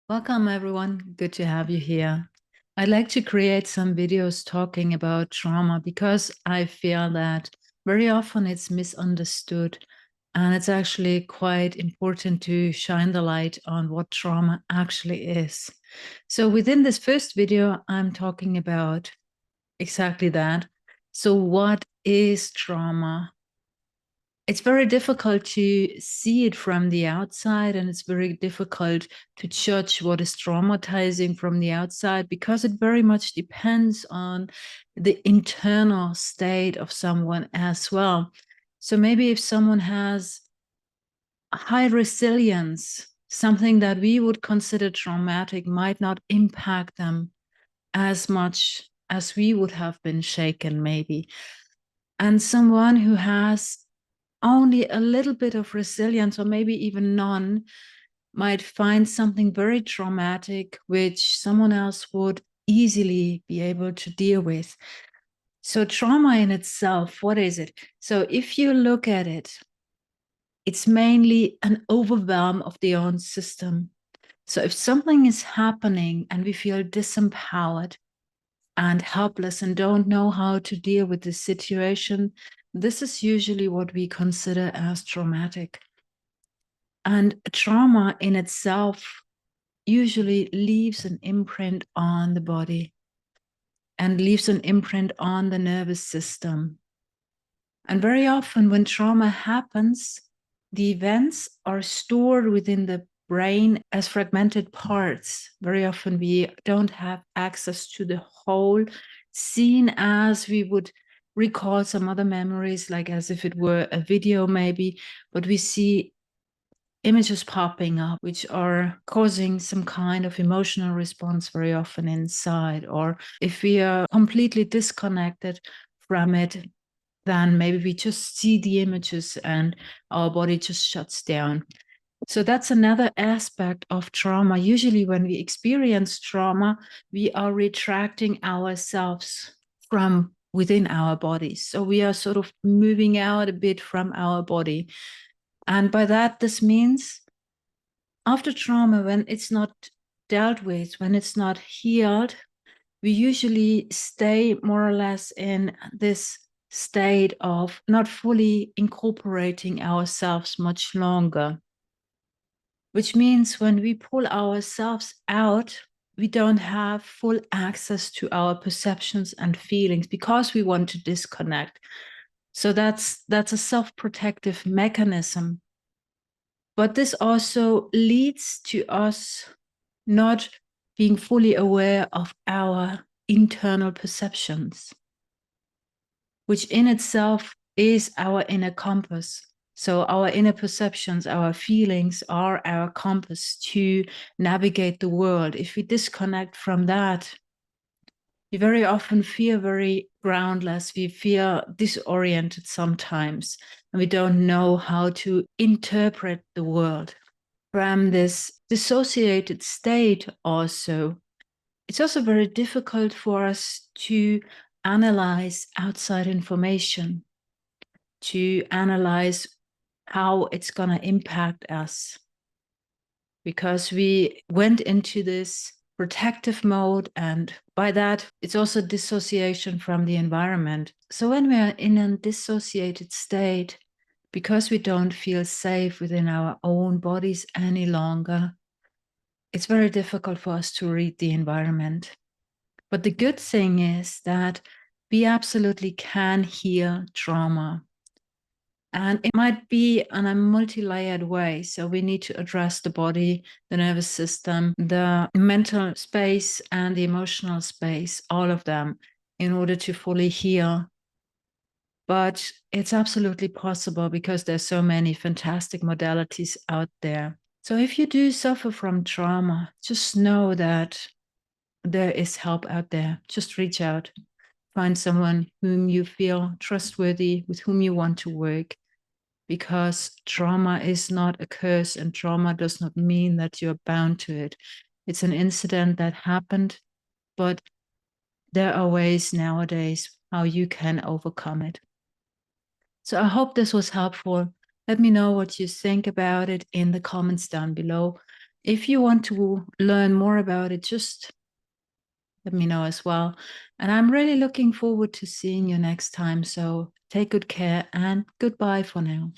Welcome, everyone. Good to have you here. I'd like to create some videos talking about trauma because I feel that very often it's misunderstood. And it's actually quite important to shine the light on what trauma actually is. So, within this first video, I'm talking about exactly that. So, what is trauma? It's very difficult to see it from the outside, and it's very difficult to judge what is traumatizing from the outside because it very much depends on the internal state of someone as well. So maybe if someone has high resilience, something that we would consider traumatic might not impact them as much as we would have been shaken, maybe. And someone who has only a little bit of resilience, or maybe even none, might find something very traumatic, which someone else would easily be able to deal with. So, trauma in itself, what is it? So, if you look at it, it's mainly an overwhelm of the own system. So, if something is happening and we feel disempowered and helpless and don't know how to deal with the situation, this is usually what we consider as traumatic. And trauma in itself usually leaves an imprint on the body and leaves an imprint on the nervous system. And very often, when trauma happens, the events are stored within the brain as fragmented parts. Very often, we don't have access to the whole scene as we would recall some other memories, like as if it were a video, maybe, but we see images popping up, which are causing some kind of emotional response very often inside. Or if we are completely disconnected from it, then maybe we just see the images and our body just shuts down. So that's another aspect of trauma. Usually, when we experience trauma, we are retracting ourselves from within our bodies. So we are sort of moving out a bit from our body. And by that, this means after trauma, when it's not dealt with, when it's not healed, we usually stay more or less in this state of not fully incorporating ourselves much longer. Which means when we pull ourselves out, we don't have full access to our perceptions and feelings because we want to disconnect. So that's a self-protective mechanism. But this also leads to us not being fully aware of our internal perceptions, which in itself is our inner compass. So, our inner perceptions, our feelings are our compass to navigate the world. If we disconnect from that, we very often feel very groundless. We feel disoriented sometimes, and we don't know how to interpret the world. From this dissociated state, also, it's also very difficult for us to analyze outside information, to analyze how it's going to impact us, because we went into this protective mode, and by that it's also dissociation from the environment. So when we are in a dissociated state, because we don't feel safe within our own bodies any longer, it's very difficult for us to read the environment. But the good thing is that we absolutely can heal trauma. And it might be in a multi-layered way. So we need to address the body, the nervous system, the mental space, and the emotional space, all of them, in order to fully heal. But it's absolutely possible because there's so many fantastic modalities out there. So if you do suffer from trauma, just know that there is help out there. Just reach out. Find someone whom you feel trustworthy, with whom you want to work, because trauma is not a curse, and trauma does not mean that you're bound to it. It's an incident that happened, but there are ways nowadays how you can overcome it. So I hope this was helpful. Let me know what you think about it in the comments down below. if you want to learn more about it, just let me know as well. And I'm really looking forward to seeing you next time. So take good care and goodbye for now.